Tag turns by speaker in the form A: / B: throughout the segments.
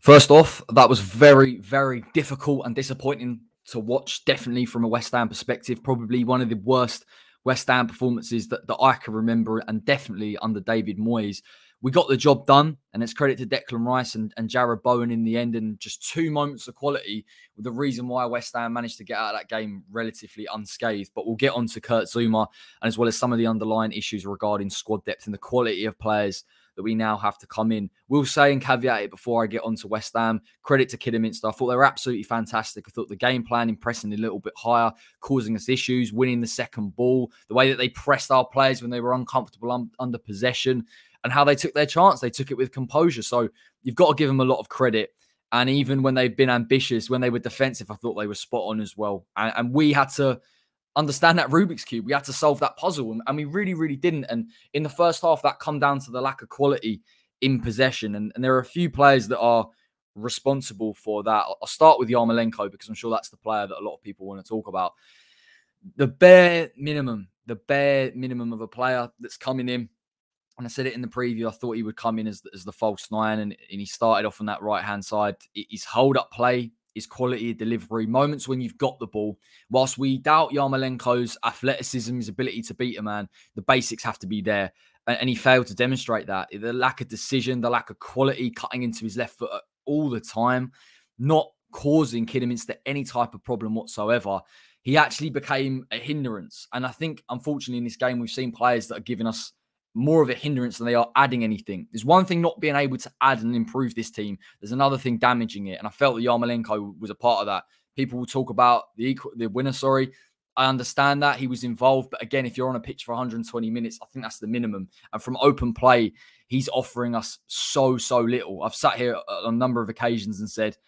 A: First off, that was very, very difficult and disappointing to watch, definitely from a West Ham perspective. Probably one of the worst West Ham performances that I can remember, and definitely under David Moyes. We got the job done, and it's credit to Declan Rice and Jarrod Bowen in the end, and just 2 moments of quality were the reason why West Ham managed to get out of that game relatively unscathed. But we'll get on to Kurt Zouma, and as well as some of the underlying issues regarding squad depth and the quality of players that we now have to come in. We'll say and caveat it before I get on to West Ham. Credit to Kidderminster. I thought they were absolutely fantastic. I thought the game plan impressing a little bit higher, causing us issues, winning the second ball, the way that they pressed our players when they were uncomfortable under possession, and how they took their chance. They took it with composure. So you've got to give them a lot of credit. And even when they've been ambitious, when they were defensive, I thought they were spot on as well. And we had to understand that Rubik's Cube. We had to solve that puzzle, and we really, really didn't. And in the first half, that come down to the lack of quality in possession. And there are a few players that are responsible for that. I'll start with Yarmolenko because I'm sure that's the player that a lot of people want to talk about. The bare minimum of a player that's coming in. And I said it in the preview, I thought he would come in as the false nine, and he started off on that right-hand side. His hold-up play, his quality of delivery, moments when you've got the ball. Whilst we doubt Yarmolenko's athleticism, his ability to beat a man, the basics have to be there. And he failed to demonstrate that. The lack of decision, the lack of quality, cutting into his left foot all the time, not causing Kidderminster any type of problem whatsoever. He actually became a hindrance. And I think, unfortunately, in this game, we've seen players that are giving us more of a hindrance than they are adding anything. There's one thing not being able to add and improve this team. There's another thing damaging it. And I felt that Yarmolenko was a part of that. People will talk about the winner, I understand that. He was involved. But again, if you're on a pitch for 120 minutes, I think that's the minimum. And from open play, he's offering us so little. I've sat here on a number of occasions and said,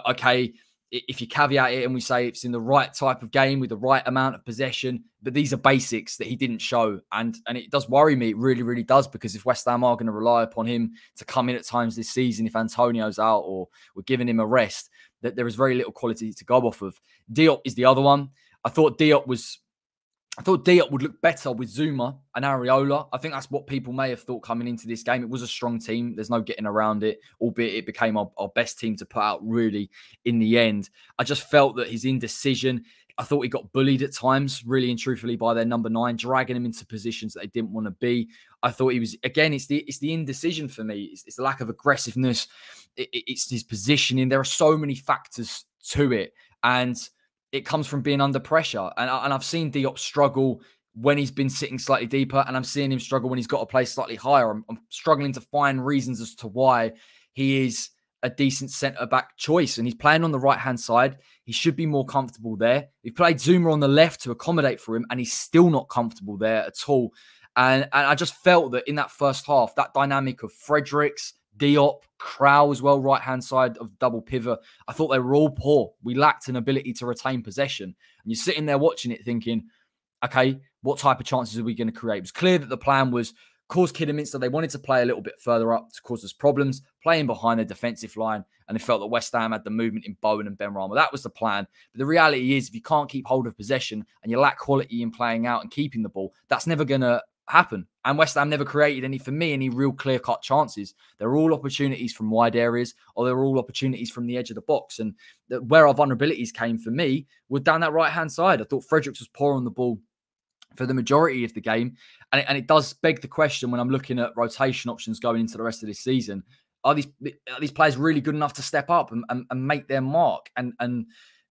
A: okay, if you caveat it and we say it's in the right type of game with the right amount of possession, but these are basics that he didn't show. And it does worry me. It really, really does, because if West Ham are going to rely upon him to come in at times this season, if Antonio's out or we're giving him a rest, that there is very little quality to go off of. Diop is the other one. I thought Diop would look better with Zouma and Areola. I think that's what people may have thought coming into this game. It was a strong team. There's no getting around it, albeit it became our best team to put out really in the end. I just felt that his indecision, I thought he got bullied at times, really and truthfully, by their number 9, dragging him into positions that they didn't want to be. I thought he was, again, it's the indecision for me. It's the lack of aggressiveness. It's his positioning. There are so many factors to it. And it comes from being under pressure. And I've seen Diop struggle when he's been sitting slightly deeper, and I'm seeing him struggle when he's got to play slightly higher. I'm struggling to find reasons as to why he is a decent centre-back choice. And he's playing on the right-hand side. He should be more comfortable there. He played Zouma on the left to accommodate for him, and he's still not comfortable there at all. And I just felt that in that first half, that dynamic of Fredericks, Diop, Crow as well, right-hand side of the double pivot, I thought they were all poor. We lacked an ability to retain possession. And you're sitting there watching it thinking, okay, what type of chances are we going to create? It was clear that the plan was cause Kidderminster. They wanted to play a little bit further up to cause us problems, playing behind the defensive line, and they felt that West Ham had the movement in Bowen and Benrahma. That was the plan. But the reality is, if you can't keep hold of possession and you lack quality in playing out and keeping the ball, that's never going to happen. And West Ham never created any real clear-cut chances. They're all opportunities from wide areas, or they're all opportunities from the edge of the box. And where our vulnerabilities came for me were down that right-hand side. I thought Fredericks was poor on the ball for the majority of the game. And it does beg the question when I'm looking at rotation options going into the rest of this season. Are these players really good enough to step up and make their mark and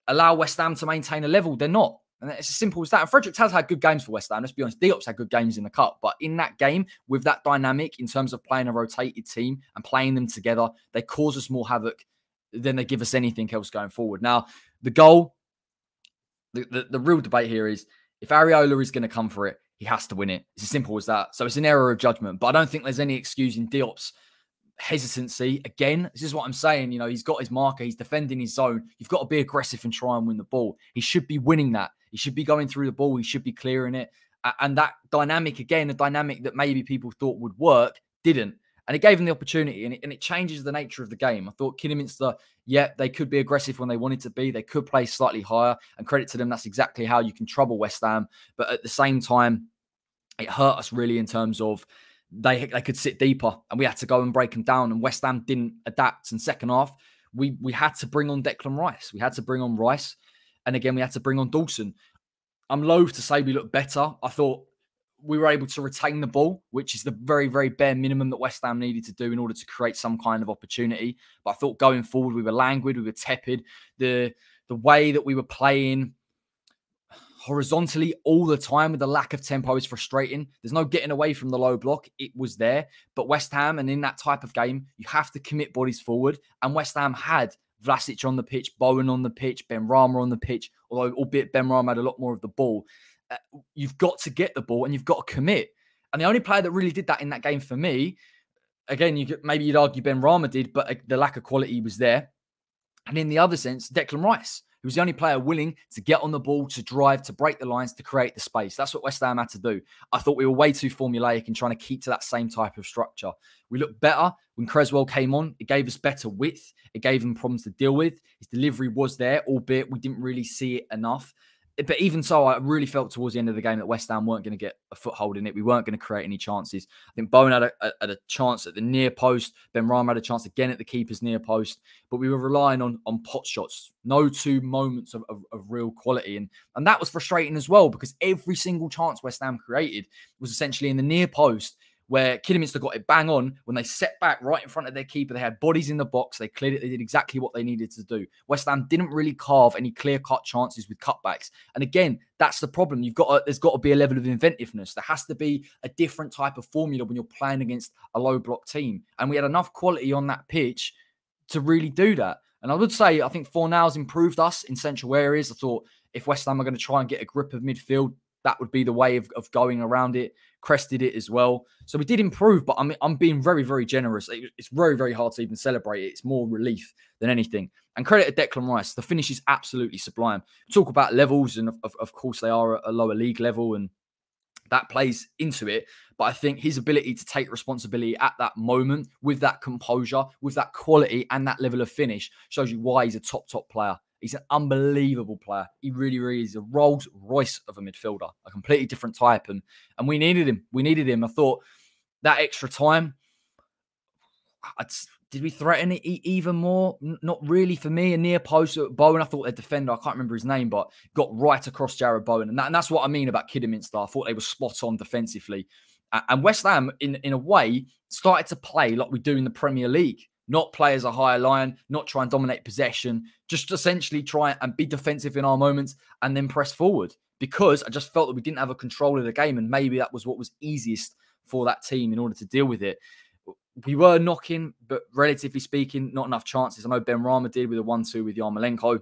A: allow West Ham to maintain a level? They're not. And it's as simple as that. And Fredericks has had good games for West Ham. Let's be honest. Diop's had good games in the cup. But in that game, with that dynamic in terms of playing a rotated team and playing them together, they cause us more havoc than they give us anything else going forward. Now, the goal, the real debate here is, if Areola is going to come for it, he has to win it. It's as simple as that. So it's an error of judgment. But I don't think there's any excuse in Diop's hesitancy. Again, this is what I'm saying. You know, he's got his marker. He's defending his zone. You've got to be aggressive and try and win the ball. He should be winning that. He should be going through the ball. He should be clearing it. And that dynamic, again, a dynamic that maybe people thought would work, didn't. And it gave him the opportunity, and it changes the nature of the game. I thought Kidderminster, yeah, they could be aggressive when they wanted to be. They could play slightly higher, and credit to them, that's exactly how you can trouble West Ham. But at the same time, it hurt us really in terms of they could sit deeper, and we had to go and break them down. And West Ham didn't adapt. And second half, we had to bring on Declan Rice. We had to bring on Rice. And again, we had to bring on Dawson. I'm loath to say we looked better. I thought we were able to retain the ball, which is the very, very bare minimum that West Ham needed to do in order to create some kind of opportunity. But I thought going forward, we were languid, we were tepid. The way that we were playing horizontally all the time with the lack of tempo is frustrating. There's no getting away from the low block. It was there. But West Ham, and in that type of game, you have to commit bodies forward. And West Ham had Vlasic on the pitch, Bowen on the pitch, Benrahma on the pitch, although albeit Benrahma had a lot more of the ball. You've got to get the ball and you've got to commit. And the only player that really did that in that game for me, again, maybe you'd argue Benrahma did, but the lack of quality was there. And in the other sense, Declan Rice, who was the only player willing to get on the ball, to drive, to break the lines, to create the space. That's what West Ham had to do. I thought we were way too formulaic in trying to keep to that same type of structure. We looked better when Creswell came on. It gave us better width. It gave him problems to deal with. His delivery was there, albeit we didn't really see it enough. But even so, I really felt towards the end of the game that West Ham weren't going to get a foothold in it. We weren't going to create any chances. I think Bowen had a chance at the near post. Benrahma had a chance again at the keeper's near post. But we were relying on pot shots. No two moments of real quality. And that was frustrating as well, because every single chance West Ham created was essentially in the near post, where Kidderminster got it bang on. When they set back right in front of their keeper, they had bodies in the box. They cleared it. They did exactly what they needed to do. West Ham didn't really carve any clear-cut chances with cutbacks. And again, that's the problem. There's got to be a level of inventiveness. There has to be a different type of formula when you're playing against a low-block team. And we had enough quality on that pitch to really do that. And I would say, I think Fornals improved us in central areas. I thought if West Ham are going to try and get a grip of midfield, that would be the way of going around it. Crested it as well. So we did improve, but I'm being very, very generous. It's very, very hard to even celebrate it. It's more relief than anything. And credit to Declan Rice. The finish is absolutely sublime. Talk about levels, and of course they are at a lower league level, and that plays into it. But I think his ability to take responsibility at that moment with that composure, with that quality and that level of finish shows you why he's a top player. He's an unbelievable player. He really, really is a Rolls Royce of a midfielder, a completely different type. And we needed him. We needed him. I thought that extra time, did we threaten it even more? Not really for me. A near post at Bowen, I thought their defender, I can't remember his name, but got right across Jarrod Bowen. And that's what I mean about Kidderminster. I thought they were spot on defensively. And West Ham, in a way, started to play like we do in the Premier League. Not play as a higher line, not try and dominate possession, just essentially try and be defensive in our moments and then press forward. Because I just felt that we didn't have a control of the game, and maybe that was what was easiest for that team in order to deal with it. We were knocking, but relatively speaking, not enough chances. I know Benrahma did with a 1-2 with Yarmolenko.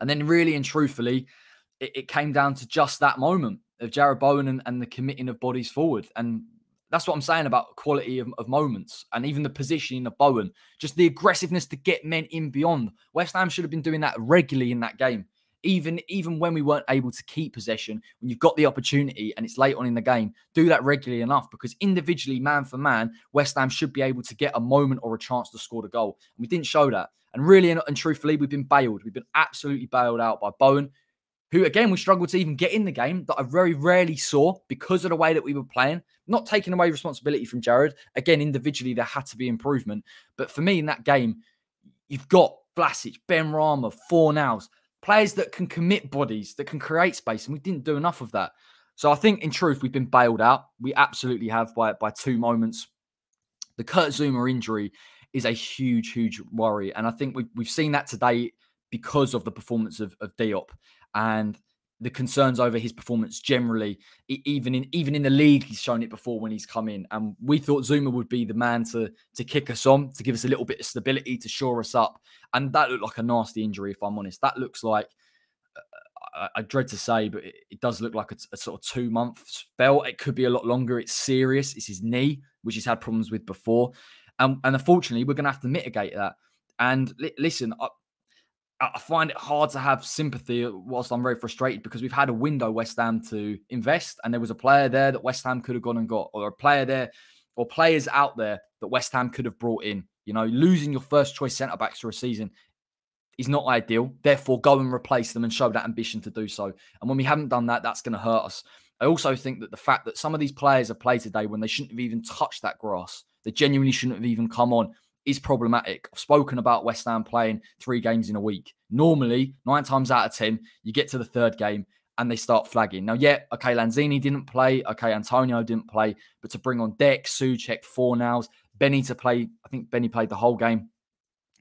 A: And then really and truthfully, it came down to just that moment of Jarrod Bowen and the committing of bodies forward. And that's what I'm saying about quality of moments, and even the positioning of Bowen. Just the aggressiveness to get men in beyond. West Ham should have been doing that regularly in that game. Even when we weren't able to keep possession, when you've got the opportunity and it's late on in the game, do that regularly enough, because individually, man for man, West Ham should be able to get a moment or a chance to score the goal. And we didn't show that. And really and truthfully, we've been bailed. We've been absolutely bailed out by Bowen, who, again, we struggled to even get in the game, that I very rarely saw because of the way that we were playing. Not taking away responsibility from Jarrod. Again, individually, there had to be improvement. But for me, in that game, you've got Vlasic, Benrahma, Fornals, players that can commit bodies, that can create space, and we didn't do enough of that. So I think, in truth, we've been bailed out. We absolutely have by two moments. The Kurt Zouma injury is a huge, huge worry. And I think we've seen that today because of the performance of Diop. And the concerns over his performance generally, even in the league, he's shown it before when he's come in. And we thought Zouma would be the man to kick us on, to give us a little bit of stability, to shore us up. And that looked like a nasty injury, if I'm honest. That looks like, I dread to say, but it does look like a sort of 2-month spell. It could be a lot longer. It's serious. It's his knee, which he's had problems with before. And unfortunately, we're going to have to mitigate that. And listen, I find it hard to have sympathy whilst I'm very frustrated, because we've had a window, West Ham, to invest, and there was a player there that West Ham could have gone and got, or a player there, or players out there that West Ham could have brought in. You know, losing your first choice centre-backs for a season is not ideal. Therefore, go and replace them and show that ambition to do so. And when we haven't done that, that's going to hurt us. I also think that the fact that some of these players have played today when they shouldn't have even touched that grass, they genuinely shouldn't have even come on, is problematic. I've spoken about West Ham playing 3 games in a week. Normally, 9 times out of 10, you get to the 3rd game and they start flagging. Now, yeah, okay, Lanzini didn't play. Okay, Antonio didn't play. But to bring on Deck, Souček, Fornals, Benny to play, I think Benny played the whole game.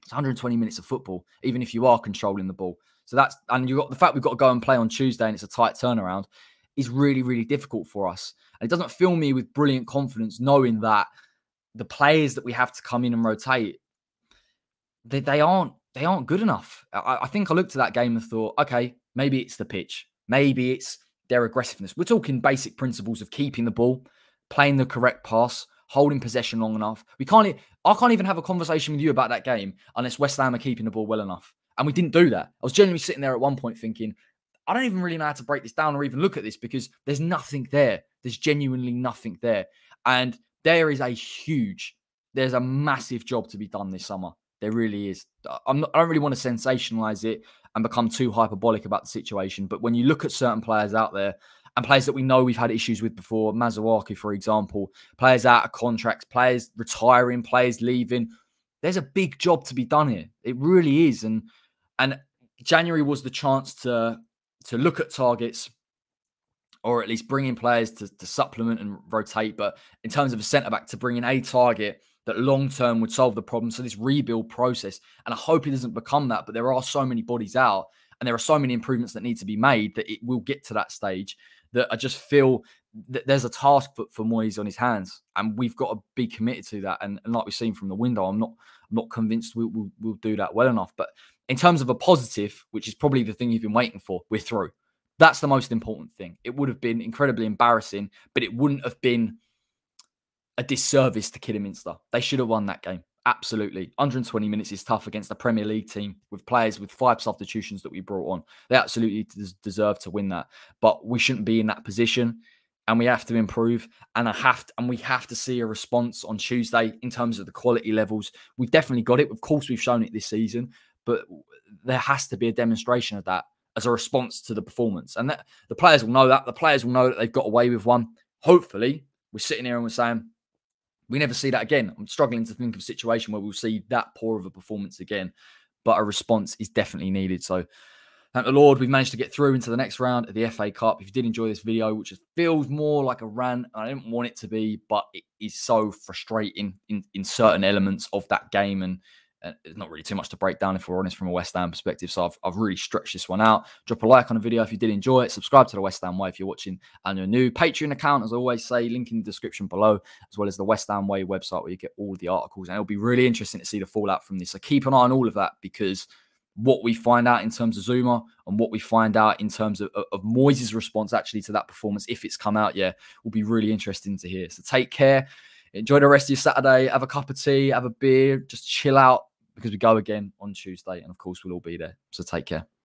A: It's 120 minutes of football, even if you are controlling the ball. So that's, and you got the fact we've got to go and play on Tuesday and it's a tight turnaround is really, really difficult for us. And it doesn't fill me with brilliant confidence knowing that the players that we have to come in and rotate, they aren't good enough. I think I looked at that game and thought, okay, maybe it's the pitch. Maybe it's their aggressiveness. We're talking basic principles of keeping the ball, playing the correct pass, holding possession long enough. I can't even have a conversation with you about that game unless West Ham are keeping the ball well enough. And we didn't do that. I was genuinely sitting there at one point thinking, I don't even really know how to break this down or even look at this because there's nothing there. There's genuinely nothing there. And there's a massive job to be done this summer. There really is. I don't really want to sensationalize it and become too hyperbolic about the situation. But when you look at certain players out there and players that we know we've had issues with before, Mazuaki, for example, players out of contracts, players retiring, players leaving, there's a big job to be done here. It really is. And January was the chance to look at targets or at least bring in players to supplement and rotate. But in terms of a centre-back, to bring in a target that long-term would solve the problem. So this rebuild process, and I hope it doesn't become that, but there are so many bodies out and there are so many improvements that need to be made that it will get to that stage that I just feel that there's a task for Moyes on his hands and we've got to be committed to that. And like we've seen from the window, I'm not convinced we'll do that well enough. But in terms of a positive, which is probably the thing you've been waiting for, we're through. That's the most important thing. It would have been incredibly embarrassing, but it wouldn't have been a disservice to Kidderminster. They should have won that game. Absolutely. 120 minutes is tough against a Premier League team with players with 5 substitutions that we brought on. They absolutely deserve to win that. But we shouldn't be in that position and we have to improve. And we have to see a response on Tuesday in terms of the quality levels. We've definitely got it. Of course, we've shown it this season, but there has to be a demonstration of that as a response to the performance. And that, the players will know that. The players will know that they've got away with one. Hopefully, we're sitting here and we're saying, we never see that again. I'm struggling to think of a situation where we'll see that poor of a performance again, but a response is definitely needed. So thank the Lord, we've managed to get through into the next round of the FA Cup. If you did enjoy this video, which feels more like a rant, I didn't want it to be, but it is so frustrating in certain elements of that game. And there's not really too much to break down, if we're honest, from a West Ham perspective. So I've really stretched this one out. Drop a like on the video if you did enjoy it. Subscribe to the West Ham Way if you're watching and you're new. Patreon account, as I always say, link in the description below, as well as the West Ham Way website where you get all the articles. And it'll be really interesting to see the fallout from this. So keep an eye on all of that, because what we find out in terms of Zuma and what we find out in terms of Moyes' response actually to that performance, if it's come out yet, will be really interesting to hear. So take care. Enjoy the rest of your Saturday. Have a cup of tea, have a beer, just chill out, because we go again on Tuesday. And of course, we'll all be there. So take care.